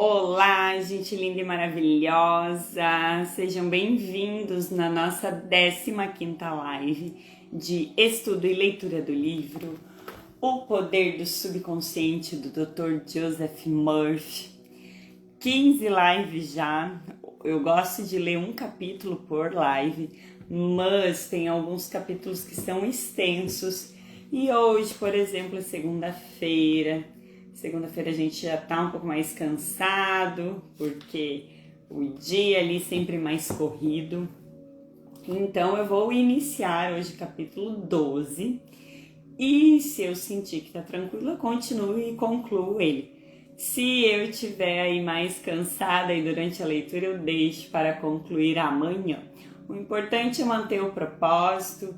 Olá, gente linda e maravilhosa! Sejam bem-vindos na nossa 15ª live de estudo e leitura do livro O Poder do Subconsciente, do Dr. Joseph Murphy. 15 lives já. Eu gosto de ler um capítulo por live, mas tem alguns capítulos que são extensos. E hoje, por exemplo, é segunda-feira. Segunda-feira a gente já tá um pouco mais cansado, porque o dia ali sempre mais corrido. Então eu vou iniciar hoje o capítulo 12. E se eu sentir que tá tranquilo, eu continuo e concluo ele. Se eu estiver aí mais cansada e durante a leitura, eu deixo para concluir amanhã. O importante é manter o propósito,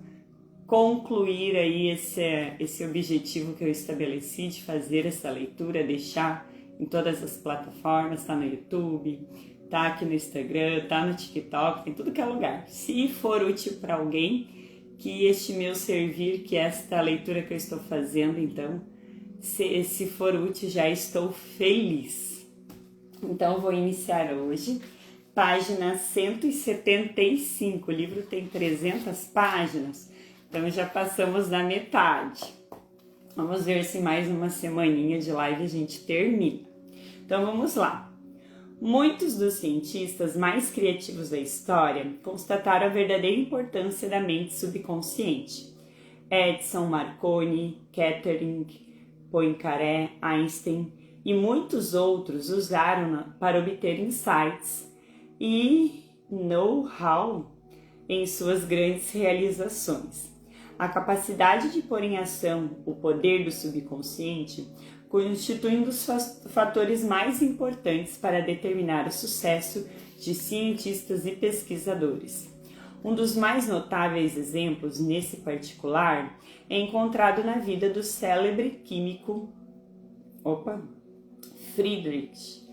concluir aí esse objetivo que eu estabeleci de fazer essa leitura, deixar em todas as plataformas, tá no YouTube, tá aqui no Instagram, tá no TikTok, tem tudo que é lugar. Se for útil para alguém, que este meu servir, que esta leitura que eu estou fazendo, então, se for útil, já estou feliz. Então, vou iniciar hoje, página 175, o livro tem 300 páginas, então já passamos da metade. Vamos ver se mais uma semaninha de live a gente termina. Então vamos lá. Muitos dos cientistas mais criativos da história constataram a verdadeira importância da mente subconsciente. Edison, Marconi, Kettering, Poincaré, Einstein e muitos outros usaram-na para obter insights e know-how em suas grandes realizações. A capacidade de pôr em ação o poder do subconsciente constitui um dos fatores mais importantes para determinar o sucesso de cientistas e pesquisadores. Um dos mais notáveis exemplos nesse particular é encontrado na vida do célebre químico Friedrich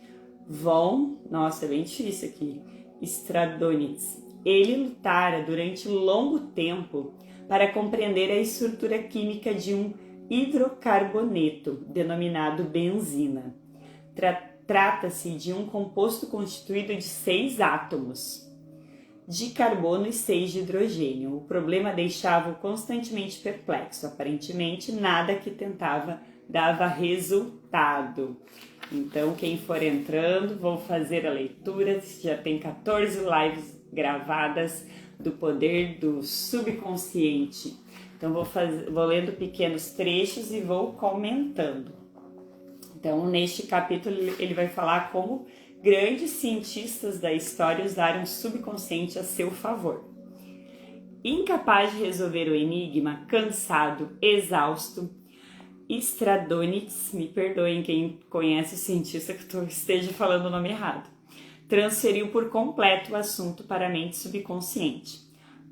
von, nossa, é bem difícil aqui, Stradonitz. Ele lutara durante longo tempo para compreender a estrutura química de um hidrocarboneto, denominado benzina. Trata-se de um composto constituído de 6 átomos de carbono e 6 de hidrogênio. O problema deixava-o constantemente perplexo. Aparentemente, nada que tentava dava resultado. Então, quem for entrando, vou fazer a leitura. Já tem 14 lives gravadas do poder do subconsciente. Então, vou lendo pequenos trechos e vou comentando. Então, neste capítulo, ele vai falar como grandes cientistas da história usaram o subconsciente a seu favor. Incapaz de resolver o enigma, cansado, exausto, Stradonitz, me perdoem quem conhece o cientista que eu esteja falando o nome errado, transferiu por completo o assunto para a mente subconsciente.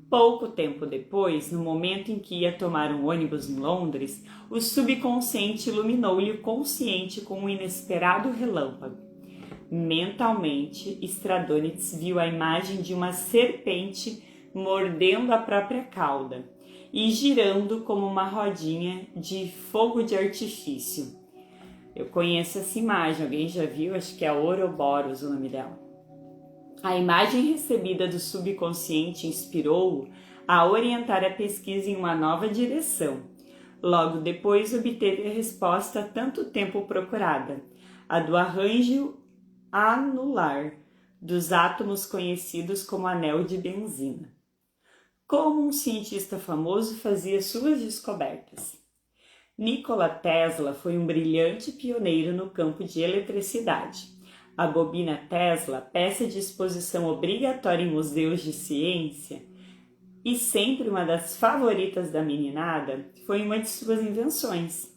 Pouco tempo depois, no momento em que ia tomar um ônibus em Londres, o subconsciente iluminou-lhe o consciente com um inesperado relâmpago. Mentalmente, Stradonitz viu a imagem de uma serpente mordendo a própria cauda e girando como uma rodinha de fogo de artifício. Eu conheço essa imagem, alguém já viu? Acho que é Ouroboros o nome dela. A imagem recebida do subconsciente inspirou-o a orientar a pesquisa em uma nova direção. Logo depois obteve a resposta há tanto tempo procurada, a do arranjo anular dos átomos conhecidos como anel de benzina. Como um cientista famoso fazia suas descobertas? Nikola Tesla foi um brilhante pioneiro no campo de eletricidade. A bobina Tesla, peça de exposição obrigatória em museus de ciência e sempre uma das favoritas da meninada, foi uma de suas invenções.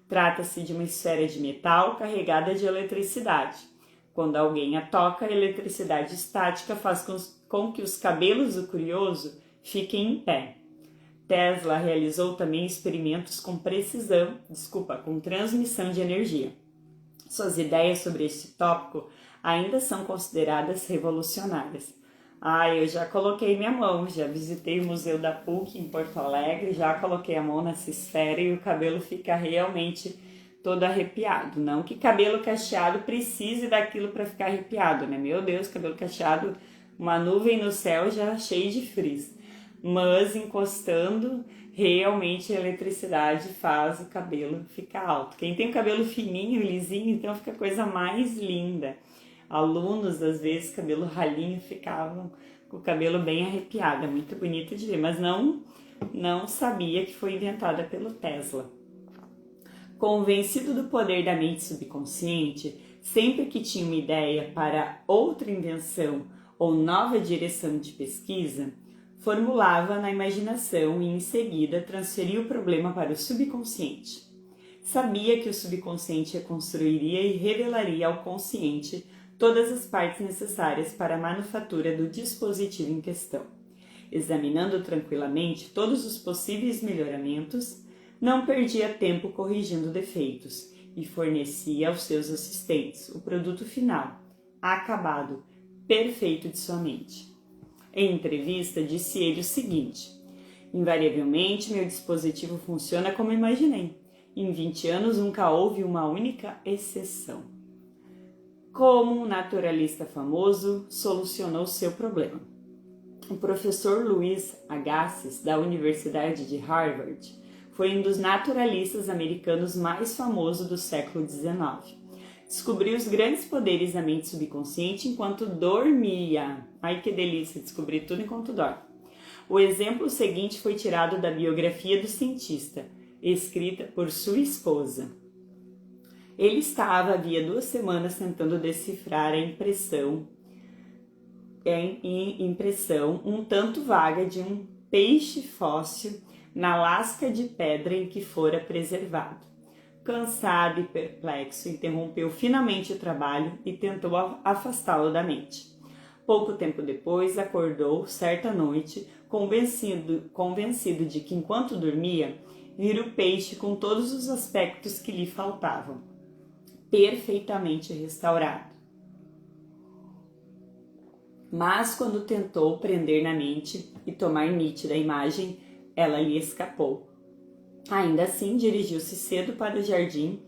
Trata-se de uma esfera de metal carregada de eletricidade. Quando alguém a toca, a eletricidade estática faz com que os cabelos do curioso fiquem em pé. Tesla realizou também experimentos com transmissão de energia. Suas ideias sobre este tópico ainda são consideradas revolucionárias. Eu já coloquei minha mão, já visitei o Museu da PUC em Porto Alegre, já coloquei a mão nessa esfera e o cabelo fica realmente todo arrepiado. Não que cabelo cacheado precise daquilo para ficar arrepiado, né? Meu Deus, cabelo cacheado, uma nuvem no céu já cheia de frizz. Mas encostando, realmente a eletricidade faz o cabelo ficar alto. Quem tem o cabelo fininho, lisinho, então fica a coisa mais linda. Alunos, às vezes, cabelo ralinho, ficavam com o cabelo bem arrepiado. É muito bonito de ver, mas não sabia que foi inventada pelo Tesla. Convencido do poder da mente subconsciente, sempre que tinha uma ideia para outra invenção ou nova direção de pesquisa, formulava na imaginação e em seguida transferia o problema para o subconsciente. Sabia que o subconsciente reconstruiria e revelaria ao consciente todas as partes necessárias para a manufatura do dispositivo em questão. Examinando tranquilamente todos os possíveis melhoramentos, não perdia tempo corrigindo defeitos e fornecia aos seus assistentes o produto final, acabado, perfeito de sua mente. Em entrevista, disse ele o seguinte: invariavelmente, meu dispositivo funciona como imaginei. Em 20 anos nunca houve uma única exceção. Como um naturalista famoso solucionou seu problema? O professor Louis Agassiz, da Universidade de Harvard, foi um dos naturalistas americanos mais famosos do século XIX. Descobriu os grandes poderes da mente subconsciente enquanto dormia. Ai, que delícia descobrir tudo enquanto dorme. O exemplo seguinte foi tirado da biografia do cientista, escrita por sua esposa. Ele estava havia 2 semanas tentando decifrar a impressão um tanto vaga de um peixe fóssil na lasca de pedra em que fora preservado. Cansado e perplexo, interrompeu finalmente o trabalho e tentou afastá-lo da mente. Pouco tempo depois, acordou, certa noite, convencido de que, enquanto dormia, vira o peixe com todos os aspectos que lhe faltavam, perfeitamente restaurado. Mas, quando tentou prender na mente e tomar nítida a imagem, ela lhe escapou. Ainda assim, dirigiu-se cedo para o Jardim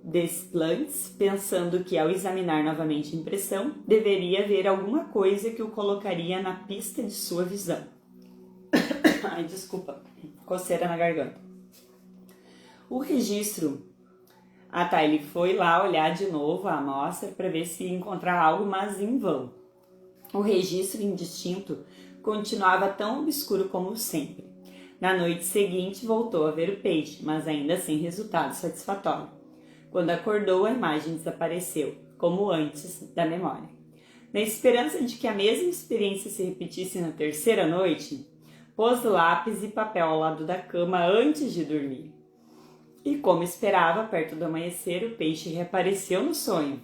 des Plantes, pensando que, ao examinar novamente a impressão, deveria ver alguma coisa que o colocaria na pista de sua visão. Ai, desculpa, coceira na garganta. O registro... ele foi lá olhar de novo a amostra para ver se ia encontrar algo, mas em vão. O registro indistinto continuava tão obscuro como sempre. Na noite seguinte, voltou a ver o peixe, mas ainda sem resultado satisfatório. Quando acordou, a imagem desapareceu, como antes da memória. Na esperança de que a mesma experiência se repetisse na terceira noite, pôs lápis e papel ao lado da cama antes de dormir. E como esperava, perto do amanhecer, o peixe reapareceu no sonho.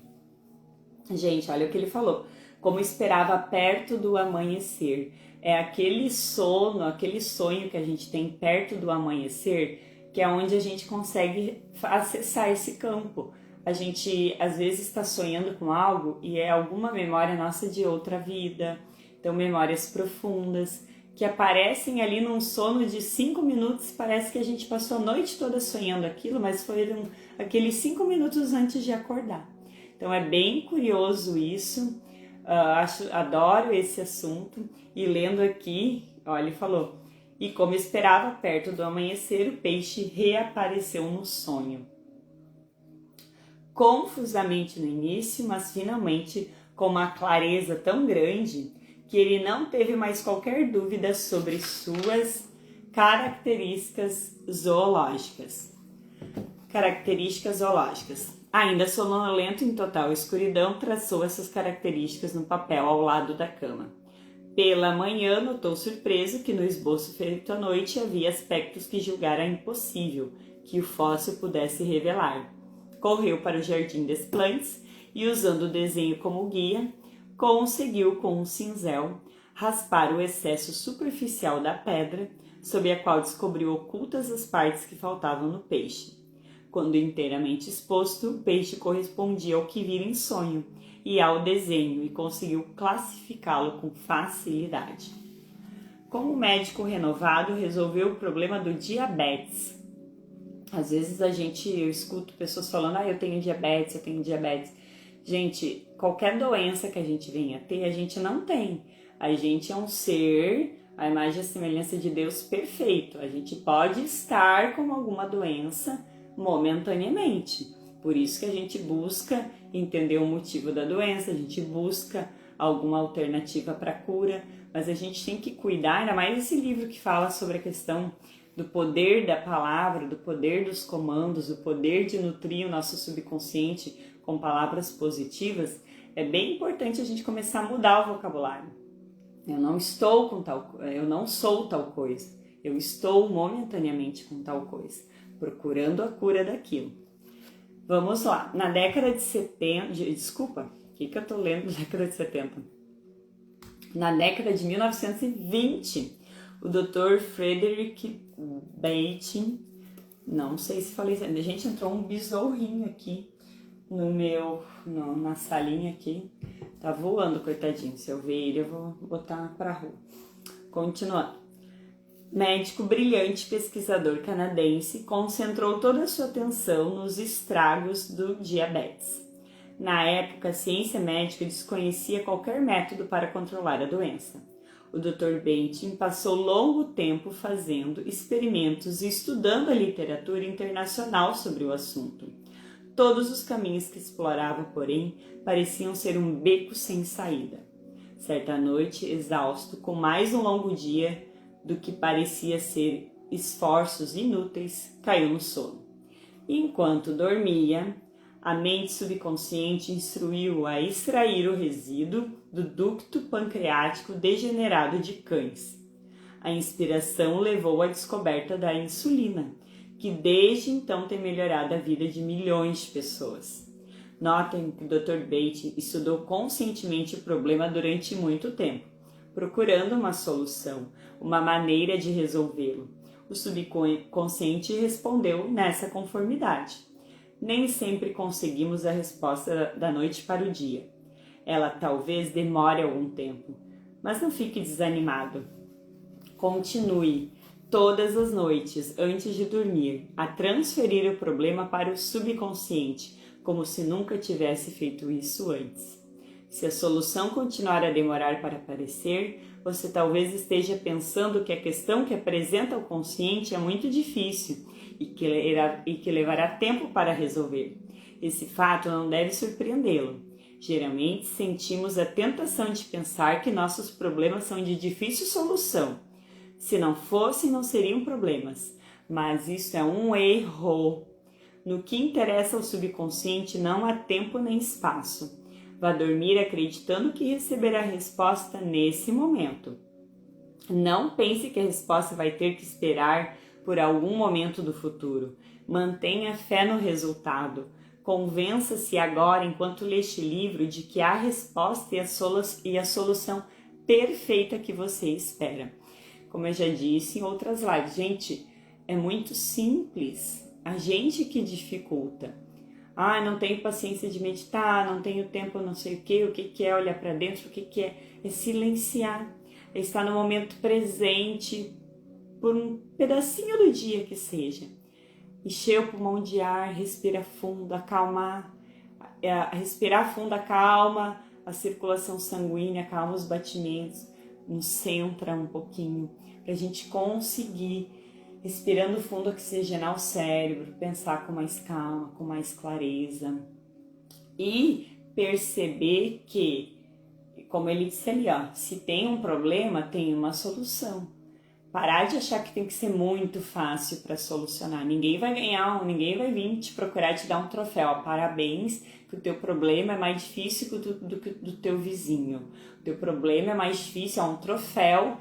Gente, olha o que ele falou. Como esperava, perto do amanhecer. É aquele sono, aquele sonho que a gente tem perto do amanhecer, que é onde a gente consegue acessar esse campo. A gente, às vezes, está sonhando com algo e é alguma memória nossa de outra vida. Então, memórias profundas que aparecem ali num sono de 5 minutos. Parece que a gente passou a noite toda sonhando aquilo, mas foram aqueles 5 minutos antes de acordar. Então, é bem curioso isso. Adoro esse assunto. E lendo aqui, olha, ele falou: e como esperava, perto do amanhecer, o peixe reapareceu no sonho. Confusamente no início, mas finalmente com uma clareza tão grande que ele não teve mais qualquer dúvida sobre suas características zoológicas. Ainda sonolento em total escuridão, traçou essas características no papel ao lado da cama. Pela manhã, notou surpreso que no esboço feito à noite havia aspectos que julgara impossível que o fóssil pudesse revelar. Correu para o Jardim des Plantes e, usando o desenho como guia, conseguiu com um cinzel raspar o excesso superficial da pedra, sob a qual descobriu ocultas as partes que faltavam no peixe. Quando inteiramente exposto, o peixe correspondia ao que vira em sonho e ao desenho e conseguiu classificá-lo com facilidade. Como médico renovado, resolveu o problema do diabetes. Às vezes eu escuto pessoas falando, eu tenho diabetes, eu tenho diabetes. Gente, qualquer doença que a gente venha ter, a gente não tem. A gente é um ser, a imagem e a semelhança de Deus perfeito. A gente pode estar com alguma doença momentaneamente. Por isso que a gente busca entender o motivo da doença, a gente busca alguma alternativa para cura, mas a gente tem que cuidar, ainda mais esse livro que fala sobre a questão do poder da palavra, do poder dos comandos, do poder de nutrir o nosso subconsciente com palavras positivas. É bem importante a gente começar a mudar o vocabulário. Eu não sou tal coisa. Eu estou momentaneamente com tal coisa, procurando a cura daquilo. Vamos lá. Na década de 70, desculpa, o que eu tô lendo na década de 70? Na década de 1920, o Dr. Frederick Banting, não sei se falei, gente, entrou um besourrinho aqui na salinha aqui, tá voando, coitadinho, se eu ver ele eu vou botar pra rua. Continuando. Médico brilhante, pesquisador canadense, concentrou toda a sua atenção nos estragos do diabetes. Na época, a ciência médica desconhecia qualquer método para controlar a doença. O Dr. Banting passou longo tempo fazendo experimentos e estudando a literatura internacional sobre o assunto. Todos os caminhos que explorava, porém, pareciam ser um beco sem saída. Certa noite, exausto, com mais um longo dia do que parecia ser esforços inúteis, caiu no sono. E enquanto dormia, a mente subconsciente instruiu-o a extrair o resíduo do ducto pancreático degenerado de cães. A inspiração levou à descoberta da insulina, que desde então tem melhorado a vida de milhões de pessoas. Notem que o Dr. Banting estudou conscientemente o problema durante muito tempo, procurando uma solução, uma maneira de resolvê-lo. O subconsciente respondeu nessa conformidade. Nem sempre conseguimos a resposta da noite para o dia. Ela talvez demore algum tempo, mas não fique desanimado. Continue todas as noites, antes de dormir, a transferir o problema para o subconsciente, como se nunca tivesse feito isso antes. Se a solução continuar a demorar para aparecer, você talvez esteja pensando que a questão que apresenta ao consciente é muito difícil e que levará tempo para resolver. Esse fato não deve surpreendê-lo. Geralmente sentimos a tentação de pensar que nossos problemas são de difícil solução. Se não fossem, não seriam problemas. Mas isso é um erro. No que interessa ao subconsciente não há tempo nem espaço. Vá dormir acreditando que receberá a resposta nesse momento. Não pense que a resposta vai ter que esperar por algum momento do futuro. Mantenha fé no resultado. Convença-se agora, enquanto lê este livro, de que há a resposta e a solução perfeita que você espera. Como eu já disse em outras lives, gente, é muito simples. A gente que dificulta. Não tenho paciência de meditar, não tenho tempo, não sei o que é olhar para dentro, o que é? É silenciar, é estar no momento presente, por um pedacinho do dia que seja. Encher o pulmão de ar, respira fundo, acalmar, respirar fundo acalma a circulação sanguínea, acalma os batimentos, nos centra um pouquinho, para a gente conseguir, respirando fundo, oxigenar o cérebro, pensar com mais calma, com mais clareza e perceber que, como ele disse ali, se tem um problema, tem uma solução. Parar de achar que tem que ser muito fácil para solucionar. Ninguém vai vir te procurar te dar um troféu. Parabéns, que o teu problema é mais difícil do que do teu vizinho. O teu problema é mais difícil, é um troféu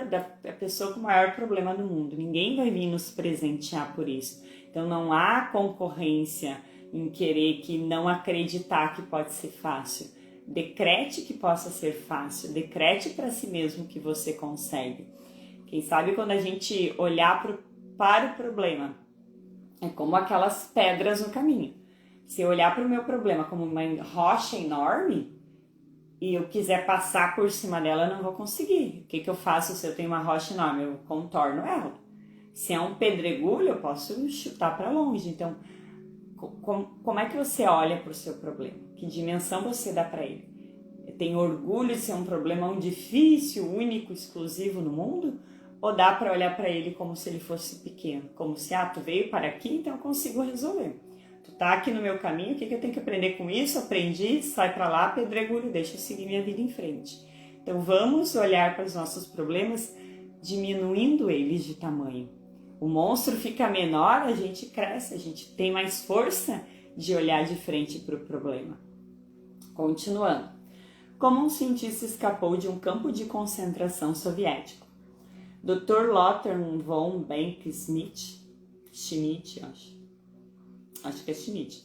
da pessoa com o maior problema do mundo. Ninguém vai vir nos presentear por isso. Então não há concorrência em querer que não acreditar que pode ser fácil. Decrete que possa ser fácil, decrete para si mesmo que você consegue. Quem sabe quando a gente olhar para o problema, é como aquelas pedras no caminho. Se eu olhar para o meu problema como uma rocha enorme e eu quiser passar por cima dela, eu não vou conseguir. O que eu faço se eu tenho uma rocha enorme? Eu contorno ela. Se é um pedregulho, eu posso chutar para longe. Então, como é que você olha para o seu problema? Que dimensão você dá para ele? Tem orgulho de ser um problemão difícil, único, exclusivo no mundo? Ou dá para olhar para ele como se ele fosse pequeno? Como se, tu veio para aqui, então eu consigo resolver. Tu tá aqui no meu caminho, o que eu tenho que aprender com isso? Aprendi, sai para lá, pedregulho, deixa eu seguir minha vida em frente. Então vamos olhar para os nossos problemas diminuindo eles de tamanho. O monstro fica menor, a gente cresce, a gente tem mais força de olhar de frente para o problema. Continuando. Como um cientista escapou de um campo de concentração soviético? Dr. Lothar von Schmidt, acho que é Schmidt.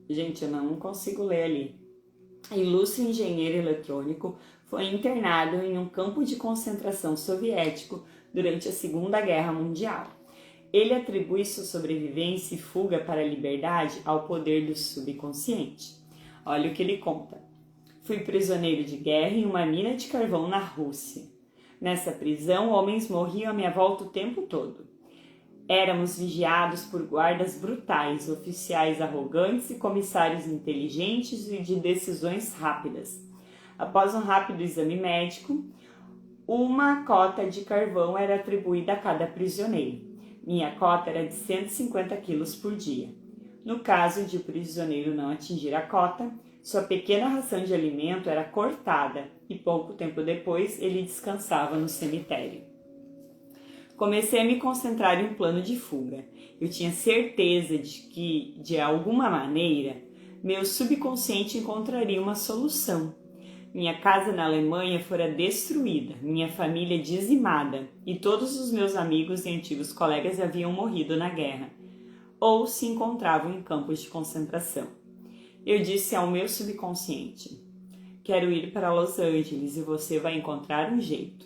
Gente, eu não consigo ler ali. Ilustre engenheiro eletrônico, foi internado em um campo de concentração soviético durante a Segunda Guerra Mundial. Ele atribui sua sobrevivência e fuga para a liberdade ao poder do subconsciente. Olha o que ele conta. Fui prisioneiro de guerra em uma mina de carvão na Rússia. Nessa prisão, homens morriam à minha volta o tempo todo. Éramos vigiados por guardas brutais, oficiais arrogantes e comissários inteligentes e de decisões rápidas. Após um rápido exame médico, uma cota de carvão era atribuída a cada prisioneiro. Minha cota era de 150 quilos por dia. No caso de o prisioneiro não atingir a cota, sua pequena ração de alimento era cortada e pouco tempo depois ele descansava no cemitério. Comecei a me concentrar em um plano de fuga. Eu tinha certeza de que, de alguma maneira, meu subconsciente encontraria uma solução. Minha casa na Alemanha fora destruída, minha família dizimada e todos os meus amigos e antigos colegas haviam morrido na guerra ou se encontravam em campos de concentração. Eu disse ao meu subconsciente: quero ir para Los Angeles e você vai encontrar um jeito.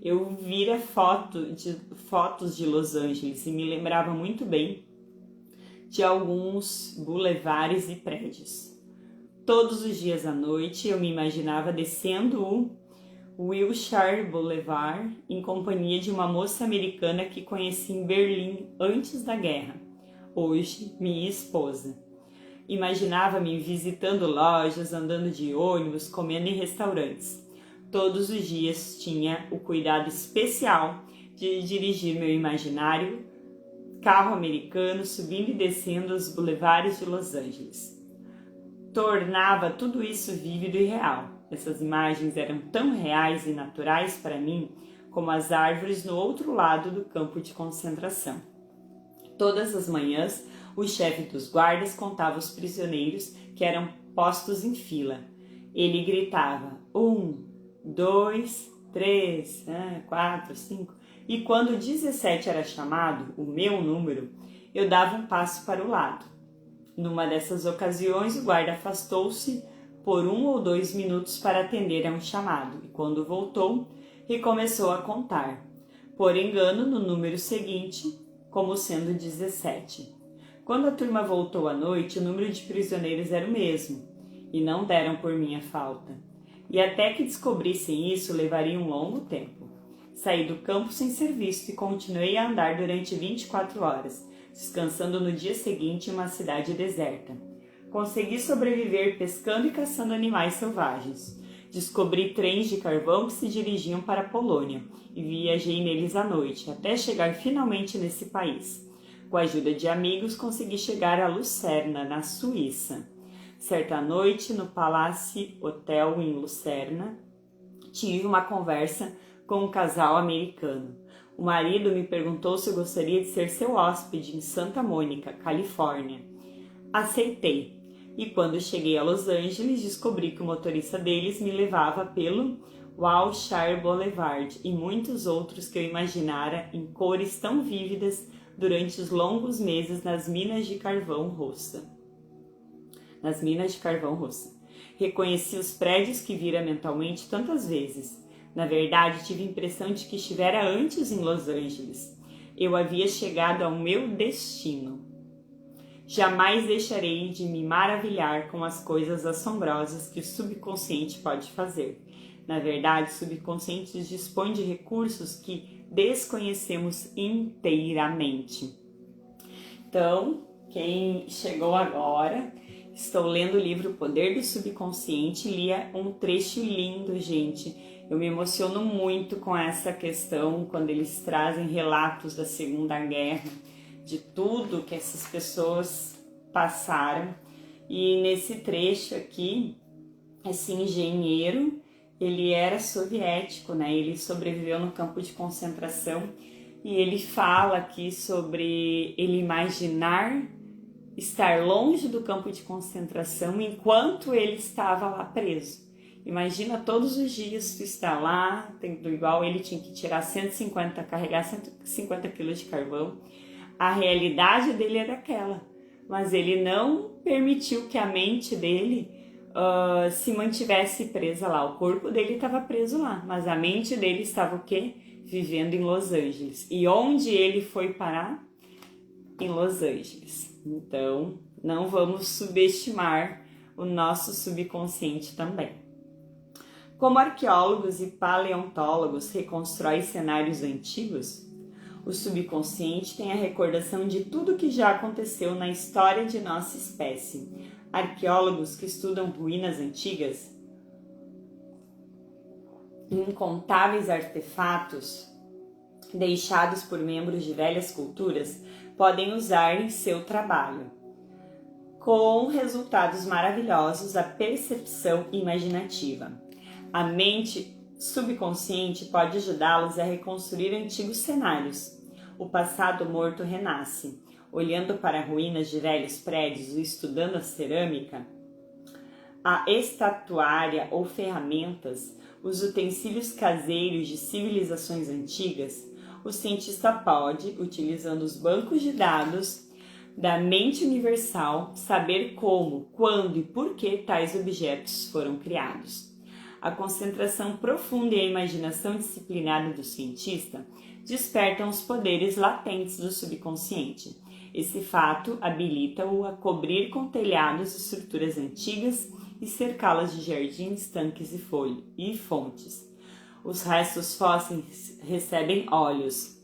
Eu vira fotos de Los Angeles e me lembrava muito bem de alguns bulevares e prédios. Todos os dias à noite eu me imaginava descendo o Wilshire Boulevard em companhia de uma moça americana que conheci em Berlim antes da guerra, hoje minha esposa. Imaginava-me visitando lojas, andando de ônibus, comendo em restaurantes. Todos os dias tinha o cuidado especial de dirigir meu imaginário carro americano subindo e descendo os bulevares de Los Angeles. Tornava tudo isso vívido e real. Essas imagens eram tão reais e naturais para mim como as árvores no outro lado do campo de concentração. Todas as manhãs, o chefe dos guardas contava os prisioneiros que eram postos em fila. Ele gritava 1, 2, 3, 4, 5 e quando 17 era chamado, o meu número, eu dava um passo para o lado. Numa dessas ocasiões, o guarda afastou-se por 1 ou 2 minutos para atender a um chamado e quando voltou, recomeçou a contar, por engano no número seguinte, como sendo 17. Quando a turma voltou à noite, o número de prisioneiros era o mesmo, e não deram por minha falta. E até que descobrissem isso, levaria um longo tempo. Saí do campo sem ser visto e continuei a andar durante 24 horas, descansando no dia seguinte em uma cidade deserta. Consegui sobreviver pescando e caçando animais selvagens. Descobri trens de carvão que se dirigiam para a Polônia e viajei neles à noite, até chegar finalmente nesse país. Com a ajuda de amigos, consegui chegar a Lucerna, na Suíça. Certa noite, no Palace Hotel em Lucerna, tive uma conversa com um casal americano. O marido me perguntou se eu gostaria de ser seu hóspede em Santa Mônica, Califórnia. Aceitei, e quando cheguei a Los Angeles, descobri que o motorista deles me levava pelo Wilshire Boulevard e muitos outros que eu imaginara em cores tão vívidas durante os longos meses nas minas de carvão russa. Reconheci os prédios que vira mentalmente tantas vezes. Na verdade, tive a impressão de que estivera antes em Los Angeles. Eu havia chegado ao meu destino. Jamais deixarei de me maravilhar com as coisas assombrosas que o subconsciente pode fazer. Na verdade, o subconsciente dispõe de recursos que desconhecemos inteiramente. Então, quem chegou agora, estou lendo o livro O Poder do Subconsciente, li um trecho lindo, gente. Eu me emociono muito com essa questão, quando eles trazem relatos da Segunda Guerra, de tudo que essas pessoas passaram. E nesse trecho aqui, esse engenheiro, ele era soviético, né? Ele sobreviveu no campo de concentração e ele fala aqui sobre ele imaginar estar longe do campo de concentração enquanto ele estava lá preso. Imagina todos os dias tu estar lá, igual ele tinha que carregar 150 quilos de carvão. A realidade dele era aquela, mas ele não permitiu que a mente dele se mantivesse presa lá. O corpo dele estava preso lá, mas a mente dele estava o quê? Vivendo em Los Angeles. E onde ele foi parar? Em Los Angeles. Então, não vamos subestimar o nosso subconsciente também. Como arqueólogos e paleontólogos reconstroem cenários antigos, o subconsciente tem a recordação de tudo que já aconteceu na história de nossa espécie. Arqueólogos que estudam ruínas antigas, incontáveis artefatos deixados por membros de velhas culturas podem usar em seu trabalho, com resultados maravilhosos, a percepção imaginativa. A mente subconsciente pode ajudá-los a reconstruir antigos cenários. O passado morto renasce. Olhando para ruínas de velhos prédios ou estudando a cerâmica, a estatuária ou ferramentas, os utensílios caseiros de civilizações antigas, o cientista pode, utilizando os bancos de dados da mente universal, saber como, quando e por que tais objetos foram criados. A concentração profunda e a imaginação disciplinada do cientista despertam os poderes latentes do subconsciente. Esse fato habilita-o a cobrir com telhados estruturas antigas e cercá-las de jardins, tanques e fontes. Os restos fósseis recebem olhos,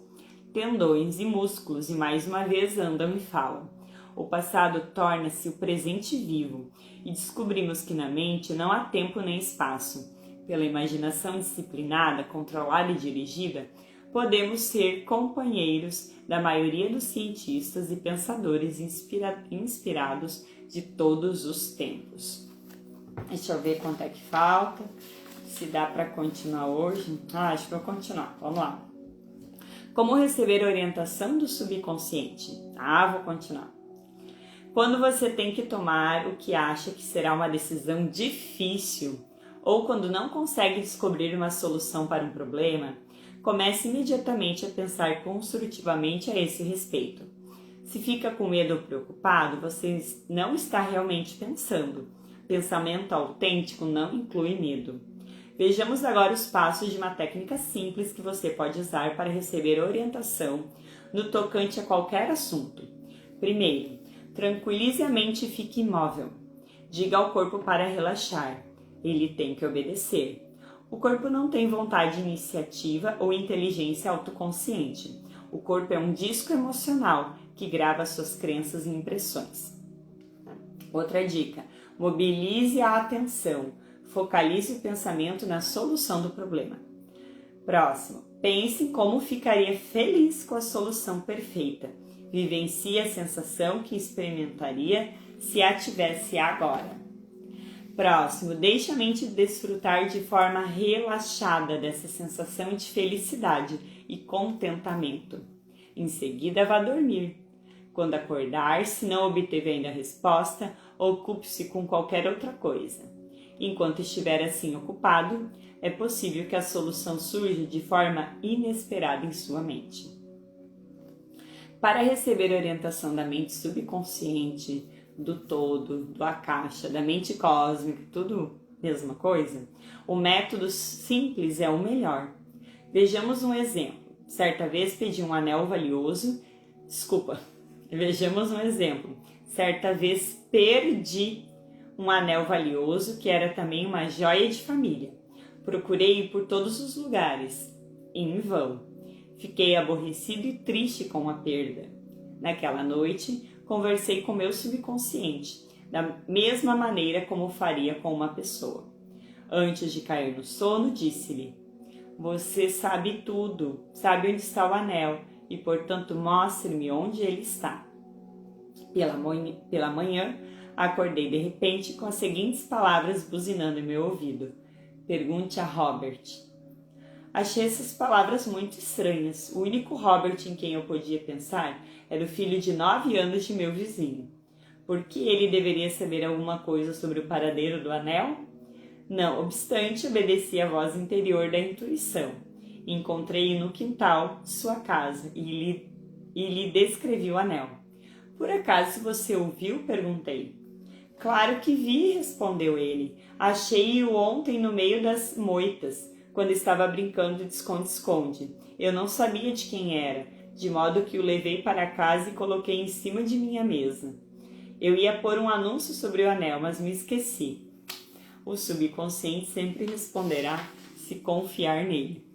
tendões e músculos e mais uma vez andam e falam. O passado torna-se o presente vivo e descobrimos que na mente não há tempo nem espaço. Pela imaginação disciplinada, controlada e dirigida, podemos ser companheiros da maioria dos cientistas e pensadores inspirados de todos os tempos. Deixa eu ver quanto é que falta, se dá para continuar hoje. Acho que vou continuar, vamos lá. Como receber orientação do subconsciente? Vou continuar. Quando você tem que tomar o que acha que será uma decisão difícil, ou quando não consegue descobrir uma solução para um problema, comece imediatamente a pensar construtivamente a esse respeito. Se fica com medo ou preocupado, você não está realmente pensando. Pensamento autêntico não inclui medo. Vejamos agora os passos de uma técnica simples que você pode usar para receber orientação no tocante a qualquer assunto. Primeiro, tranquilize a mente e fique imóvel. Diga ao corpo para relaxar. Ele tem que obedecer. O corpo não tem vontade de iniciativa ou inteligência autoconsciente. O corpo é um disco emocional que grava suas crenças e impressões. Outra dica: mobilize a atenção. Focalize o pensamento na solução do problema. Próximo, pense em como ficaria feliz com a solução perfeita. Vivencie a sensação que experimentaria se a tivesse agora. Próximo, deixe a mente desfrutar de forma relaxada dessa sensação de felicidade e contentamento. Em seguida, vá dormir. Quando acordar, se não obteve ainda a resposta, ocupe-se com qualquer outra coisa. Enquanto estiver assim ocupado, é possível que a solução surja de forma inesperada em sua mente. Para receber orientação da mente subconsciente, do todo, do Akasha, da mente cósmica, tudo mesma coisa, o método simples é o melhor. Vejamos um exemplo. Certa vez pedi um anel valioso. Vejamos um exemplo. Certa vez perdi um anel valioso que era também uma joia de família. Procurei por todos os lugares, em vão. Fiquei aborrecido e triste com a perda. Naquela noite, conversei com meu subconsciente, da mesma maneira como faria com uma pessoa. Antes de cair no sono, disse-lhe: você sabe tudo, sabe onde está o anel e, portanto, mostre-me onde ele está. Pela manhã, acordei de repente com as seguintes palavras buzinando em meu ouvido: pergunte a Robert. Achei essas palavras muito estranhas. O único Robert em quem eu podia pensar era o filho de 9 anos de meu vizinho. Por que ele deveria saber alguma coisa sobre o paradeiro do anel? Não obstante, obedeci à voz interior da intuição. Encontrei-o no quintal de sua casa e lhe descrevi o anel. Por acaso você o viu? Perguntei. Claro que vi, respondeu ele. Achei-o ontem no meio das moitas, quando estava brincando de esconde-esconde. Eu não sabia de quem era, de modo que o levei para casa e coloquei em cima de minha mesa. Eu ia pôr um anúncio sobre o anel, mas me esqueci. O subconsciente sempre responderá se confiar nele.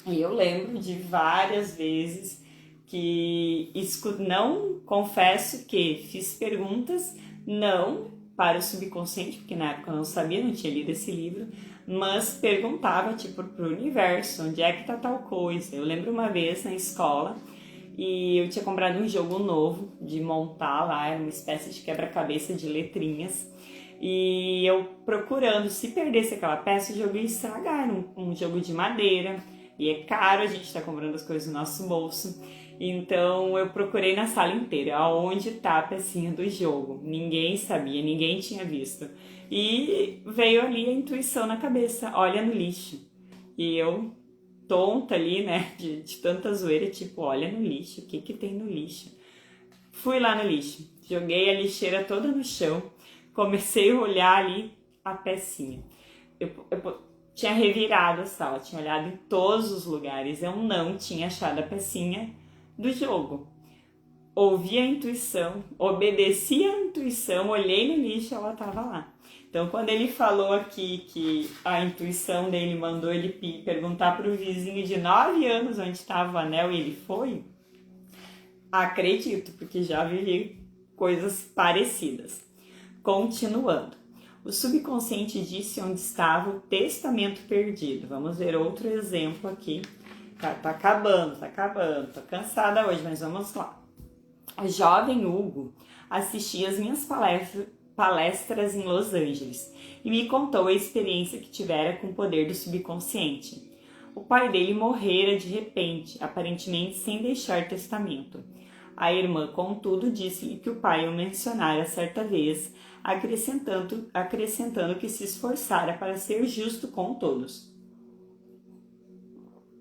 E eu lembro de várias vezes que não confesso que fiz perguntas, não para o subconsciente, porque na época eu não sabia, não tinha lido esse livro, mas perguntava tipo para o universo, onde é que tá tal coisa. Eu lembro uma vez na escola e eu tinha comprado um jogo novo de montar lá, era uma espécie de quebra-cabeça de letrinhas. E eu procurando, se perdesse aquela peça, o jogo ia estragar, era um jogo de madeira, e é caro, a gente tá comprando as coisas no nosso bolso. Então eu procurei na sala inteira, aonde tá a pecinha do jogo. Ninguém sabia, ninguém tinha visto. E veio ali a intuição na cabeça, olha no lixo. E eu, tonta ali, né, de tanta zoeira, tipo, olha no lixo, o que que tem no lixo? Fui lá no lixo, joguei a lixeira toda no chão, comecei a olhar ali a pecinha. Eu tinha revirado a sala, tinha olhado em todos os lugares, eu não tinha achado a pecinha do jogo. Ouvi a intuição, obedeci a intuição, olhei no lixo, ela estava lá. Então, quando ele falou aqui que a intuição dele mandou ele perguntar para o vizinho de 9 anos onde estava o anel e ele foi, acredito, porque já vivi coisas parecidas. Continuando. O subconsciente disse onde estava o testamento perdido. Vamos ver outro exemplo aqui. Tá acabando. Tô cansada hoje, mas vamos lá. O jovem Hugo assistia às minhas palestras em Los Angeles e me contou a experiência que tivera com o poder do subconsciente. O pai dele morrera de repente, aparentemente sem deixar testamento. A irmã, contudo, disse-lhe que o pai o mencionara certa vez, acrescentando que se esforçara para ser justo com todos.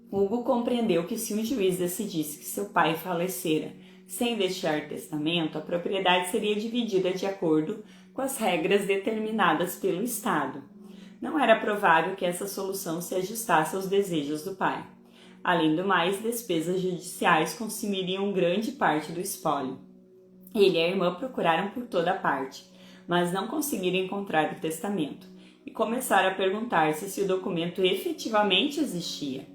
Hugo compreendeu que se um juiz decidisse que seu pai falecera sem deixar testamento, a propriedade seria dividida de acordo com as regras determinadas pelo Estado. Não era provável que essa solução se ajustasse aos desejos do pai. Além do mais, despesas judiciais consumiriam grande parte do espólio. Ele e a irmã procuraram por toda parte, mas não conseguiram encontrar o testamento, e começaram a perguntar-se se o documento efetivamente existia.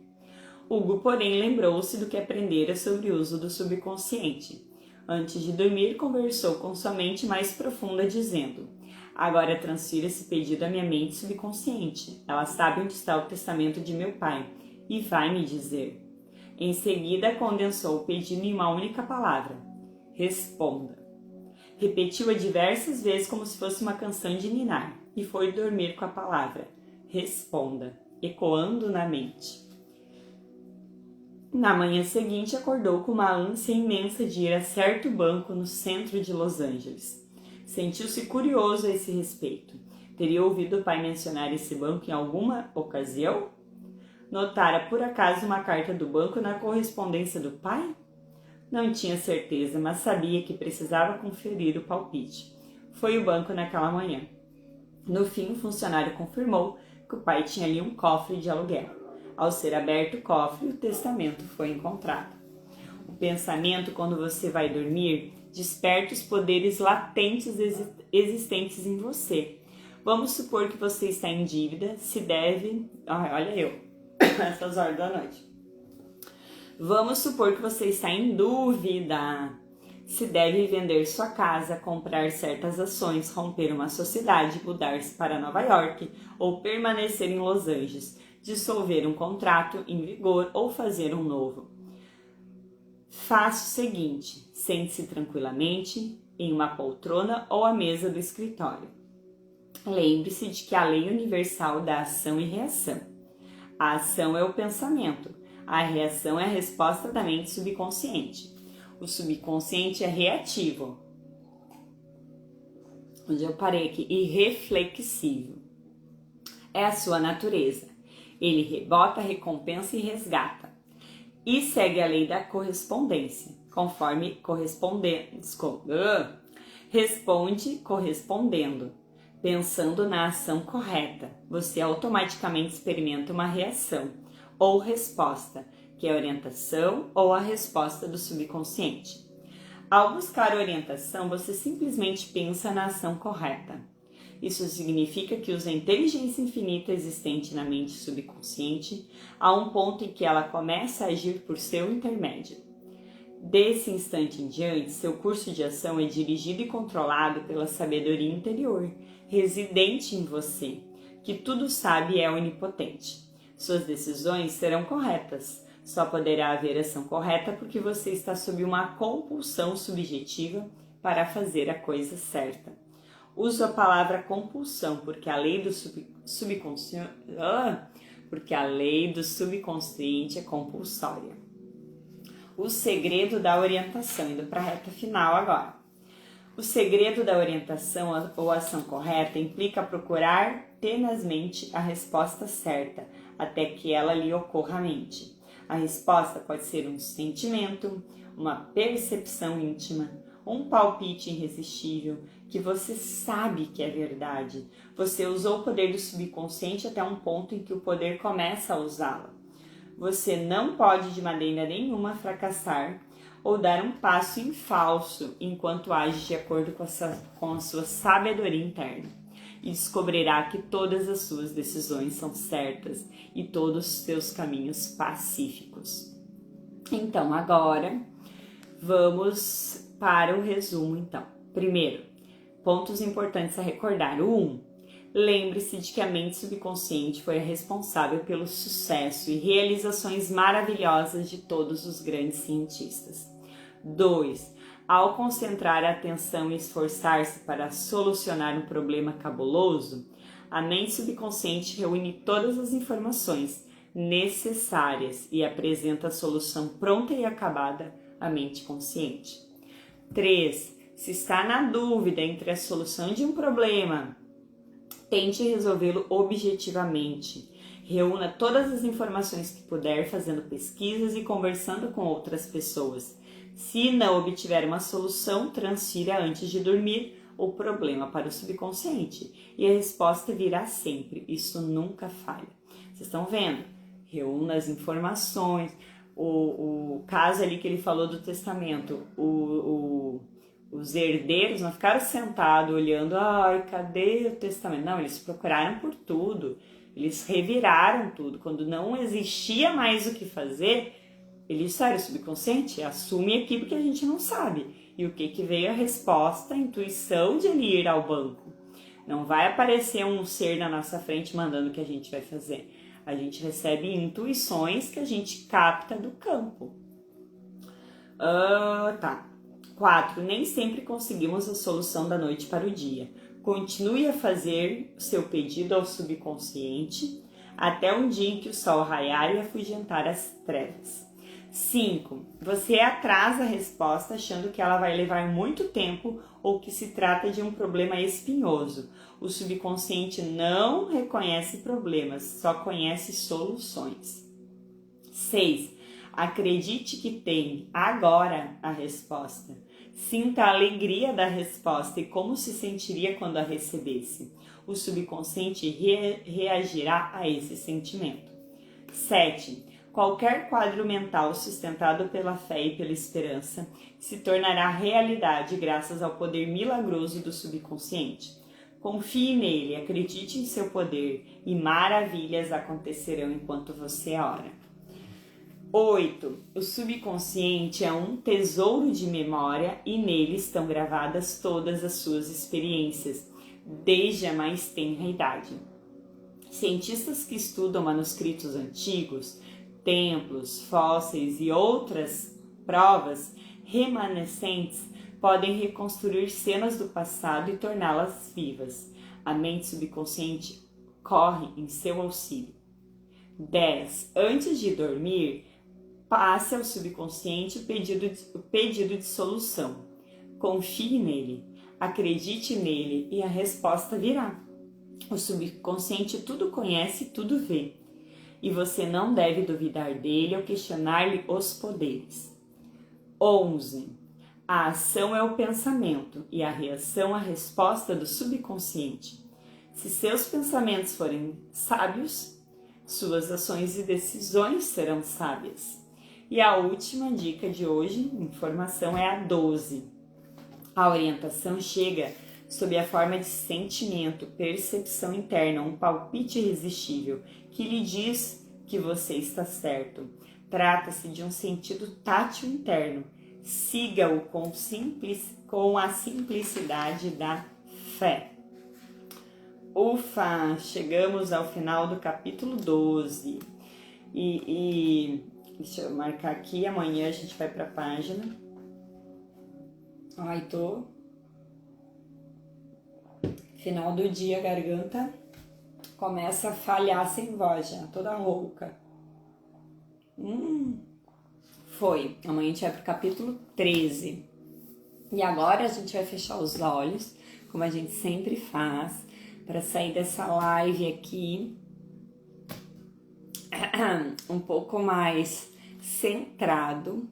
Hugo, porém, lembrou-se do que aprendera sobre o uso do subconsciente. Antes de dormir, conversou com sua mente mais profunda, dizendo: agora transfira esse pedido à minha mente subconsciente. Ela sabe onde está o testamento de meu pai e vai me dizer. Em seguida, condensou o pedido em uma única palavra: responda. Repetiu-a diversas vezes como se fosse uma canção de ninar e foi dormir com a palavra responda, ecoando na mente. Na manhã seguinte, acordou com uma ânsia imensa de ir a certo banco no centro de Los Angeles. Sentiu-se curioso a esse respeito. Teria ouvido o pai mencionar esse banco em alguma ocasião? Notara por acaso uma carta do banco na correspondência do pai? Não tinha certeza, mas sabia que precisava conferir o palpite. Foi ao banco naquela manhã. No fim, o funcionário confirmou que o pai tinha ali um cofre de aluguel. Ao ser aberto o cofre, o testamento foi encontrado. O pensamento, quando você vai dormir, desperta os poderes latentes existentes em você. Vamos supor que você está em dívida, se deve... olha eu, essas horas da noite. Vamos supor que você está em dúvida se deve vender sua casa, comprar certas ações, romper uma sociedade, mudar-se para Nova York ou permanecer em Los Angeles, dissolver um contrato em vigor ou fazer um novo. Faça o seguinte: sente-se tranquilamente em uma poltrona ou à mesa do escritório. Lembre-se de que a lei universal da ação e reação. A ação é o pensamento, a reação é a resposta da mente subconsciente. O subconsciente é reativo, onde eu parei aqui, e reflexivo. É a sua natureza. Ele rebota, recompensa e resgata. E segue a lei da correspondência, conforme responde correspondendo. Pensando na ação correta, você automaticamente experimenta uma reação ou resposta, que é a orientação ou a resposta do subconsciente. Ao buscar orientação, você simplesmente pensa na ação correta. Isso significa que usa a inteligência infinita existente na mente subconsciente a um ponto em que ela começa a agir por seu intermédio. Desse instante em diante, seu curso de ação é dirigido e controlado pela sabedoria interior, residente em você, que tudo sabe e é onipotente. Suas decisões serão corretas. Só poderá haver ação correta porque você está sob uma compulsão subjetiva para fazer a coisa certa. Uso a palavra compulsão porque a lei do subconsciente é compulsória. O segredo da orientação, indo para a reta final agora. O segredo da orientação ou ação correta implica procurar tenazmente a resposta certa, até que ela lhe ocorra à mente. A resposta pode ser um sentimento, uma percepção íntima, um palpite irresistível, que você sabe que é verdade. Você usou o poder do subconsciente até um ponto em que o poder começa a usá-lo. Você não pode de maneira nenhuma fracassar ou dar um passo em falso enquanto age de acordo com a sua sabedoria interna. E descobrirá que todas as suas decisões são certas e todos os seus caminhos pacíficos. Então, agora, vamos para o resumo, então. Primeiro, pontos importantes a recordar. 1. Lembre-se de que a mente subconsciente foi a responsável pelo sucesso e realizações maravilhosas de todos os grandes cientistas. 2. Ao concentrar a atenção e esforçar-se para solucionar um problema cabuloso, a mente subconsciente reúne todas as informações necessárias e apresenta a solução pronta e acabada à mente consciente. 3. Se está na dúvida entre a solução de um problema, tente resolvê-lo objetivamente. Reúna todas as informações que puder, fazendo pesquisas e conversando com outras pessoas. Se não obtiver uma solução, transfira antes de dormir o problema para o subconsciente e a resposta virá sempre. Isso nunca falha. Vocês estão vendo? Reúna as informações. O caso ali que ele falou do testamento, os herdeiros não ficaram sentados olhando, ai, cadê o testamento? Não, eles procuraram por tudo, eles reviraram tudo. Quando não existia mais o que fazer, eles disseram, o subconsciente assume aqui porque a gente não sabe. E o que veio? A resposta, a intuição de ele ir ao banco. Não vai aparecer um ser na nossa frente mandando o que a gente vai fazer. A gente recebe intuições que a gente capta do campo. 4. Nem sempre conseguimos a solução da noite para o dia. Continue a fazer seu pedido ao subconsciente até um dia em que o sol raiar e afugentar as trevas. 5. Você atrasa a resposta achando que ela vai levar muito tempo ou que se trata de um problema espinhoso. O subconsciente não reconhece problemas, só conhece soluções. 6. Acredite que tem agora a resposta. Sinta a alegria da resposta e como se sentiria quando a recebesse. O subconsciente reagirá a esse sentimento. 7. Qualquer quadro mental sustentado pela fé e pela esperança se tornará realidade graças ao poder milagroso do subconsciente. Confie nele, acredite em seu poder e maravilhas acontecerão enquanto você ora. 8. O subconsciente é um tesouro de memória e nele estão gravadas todas as suas experiências, desde a mais tenra idade. Cientistas que estudam manuscritos antigos, templos, fósseis e outras provas remanescentes podem reconstruir cenas do passado e torná-las vivas. A mente subconsciente corre em seu auxílio. 10. Antes de dormir, passe ao subconsciente o pedido de solução. Confie nele, acredite nele e a resposta virá. O subconsciente tudo conhece e tudo vê, e você não deve duvidar dele ou questionar-lhe os poderes. 11. A ação é o pensamento e a reação a resposta do subconsciente. Se seus pensamentos forem sábios, suas ações e decisões serão sábias. E a última dica de hoje, informação, é a 12. A orientação chega sob a forma de sentimento, percepção interna, um palpite irresistível que lhe diz que você está certo. Trata-se de um sentido tátil interno. Siga-o com a simplicidade da fé. Ufa, chegamos ao final do capítulo 12. Deixa eu marcar aqui, amanhã a gente vai para a página. Ai, final do dia, a garganta começa a falhar sem voz já, toda rouca. Foi. Amanhã a gente vai pro capítulo 13. E agora a gente vai fechar os olhos, como a gente sempre faz, para sair dessa live aqui um pouco mais centrado.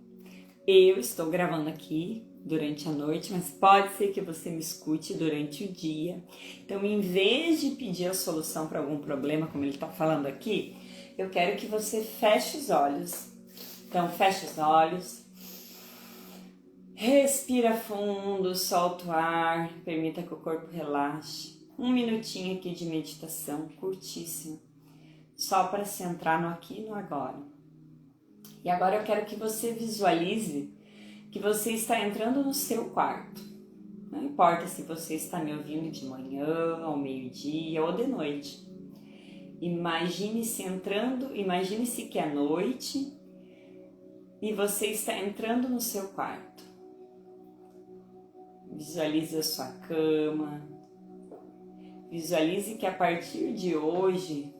Eu estou gravando aqui durante a noite, mas pode ser que você me escute durante o dia. Então, em vez de pedir a solução para algum problema, como ele está falando aqui, eu quero que você feche os olhos. Então, feche os olhos, respira fundo, solta o ar, permita que o corpo relaxe. 1 minutinho aqui de meditação, curtíssimo, só para se centrar no aqui e no agora. E agora eu quero que você visualize que você está entrando no seu quarto. Não importa se você está me ouvindo de manhã, ao meio-dia ou de noite. Imagine-se entrando, imagine-se que é noite e você está entrando no seu quarto. Visualize a sua cama. Visualize que a partir de hoje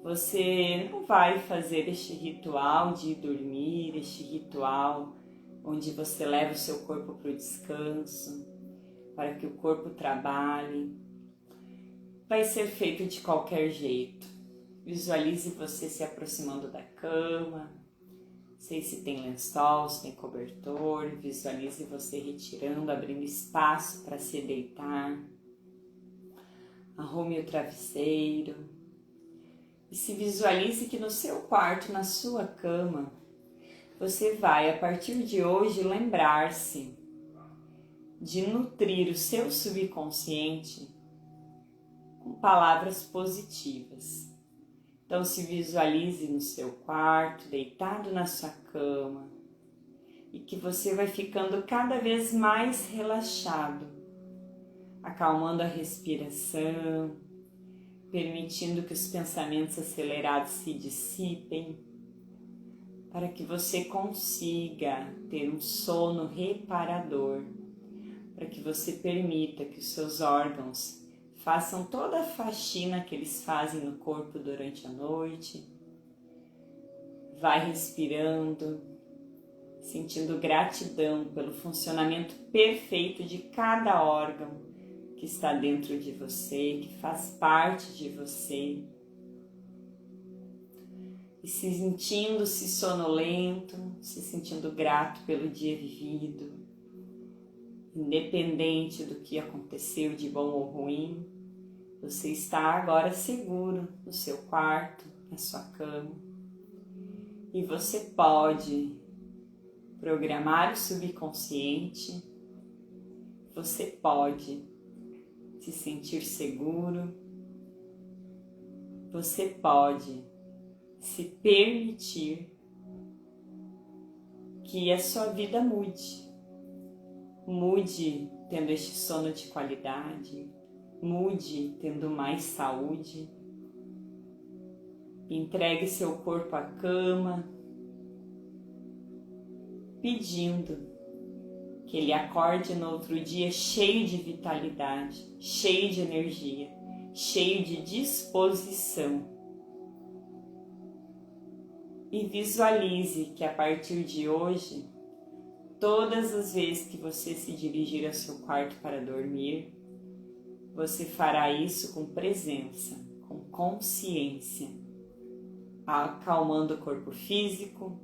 você não vai fazer este ritual de dormir, este ritual onde você leva o seu corpo para o descanso, para que o corpo trabalhe. Vai ser feito de qualquer jeito. Visualize você se aproximando da cama. Sei se tem lençol, se tem cobertor. Visualize você retirando, abrindo espaço para se deitar. Arrume o travesseiro. E se visualize que no seu quarto, na sua cama, você vai, a partir de hoje, lembrar-se de nutrir o seu subconsciente com palavras positivas. Então, se visualize no seu quarto, deitado na sua cama, e que você vai ficando cada vez mais relaxado, acalmando a respiração, permitindo que os pensamentos acelerados se dissipem, para que você consiga ter um sono reparador, para que você permita que os seus órgãos façam toda a faxina que eles fazem no corpo durante a noite. Vai respirando, sentindo gratidão pelo funcionamento perfeito de cada órgão que está dentro de você, que faz parte de você. E se sentindo-se sonolento, se sentindo grato pelo dia vivido, independente do que aconteceu de bom ou ruim, você está agora seguro no seu quarto, na sua cama. E você pode programar o subconsciente, você pode se sentir seguro, você pode se permitir que a sua vida mude. Mude tendo este sono de qualidade, mude tendo mais saúde. Entregue seu corpo à cama, pedindo que ele acorde no outro dia cheio de vitalidade, cheio de energia, cheio de disposição. E visualize que a partir de hoje, todas as vezes que você se dirigir ao seu quarto para dormir, você fará isso com presença, com consciência, acalmando o corpo físico,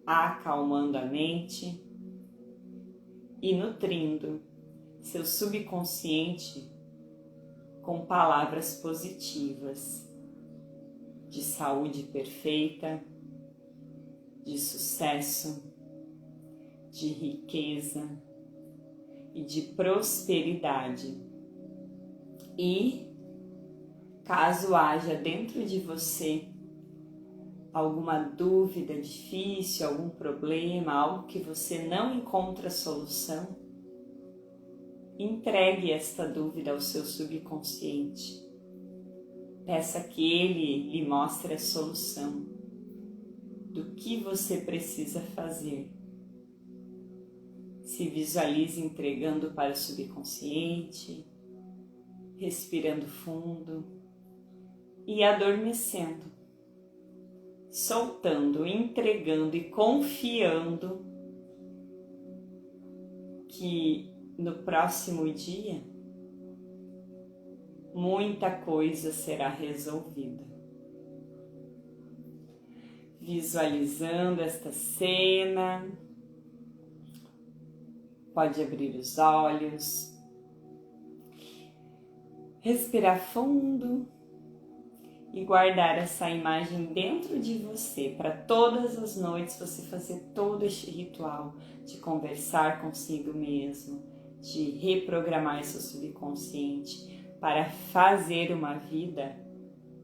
acalmando a mente e nutrindo seu subconsciente com palavras positivas de saúde perfeita, de sucesso, de riqueza e de prosperidade. E caso haja dentro de você alguma dúvida difícil, algum problema, algo que você não encontra solução, entregue esta dúvida ao seu subconsciente. Peça que ele lhe mostre a solução do que você precisa fazer. Se visualize entregando para o subconsciente, respirando fundo e adormecendo, soltando, entregando e confiando que no próximo dia muita coisa será resolvida. Visualizando esta cena, pode abrir os olhos, respirar fundo e guardar essa imagem dentro de você para todas as noites você fazer todo este ritual de conversar consigo mesmo, de reprogramar seu subconsciente para fazer uma vida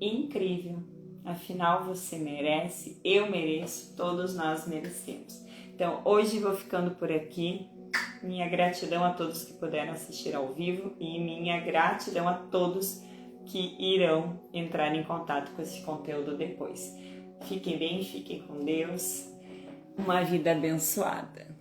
incrível. Afinal, você merece, eu mereço, todos nós merecemos. Então, hoje vou ficando por aqui. Minha gratidão a todos que puderam assistir ao vivo e minha gratidão a todos que irão entrar em contato com esse conteúdo depois. Fiquem bem, fiquem com Deus. Uma vida abençoada.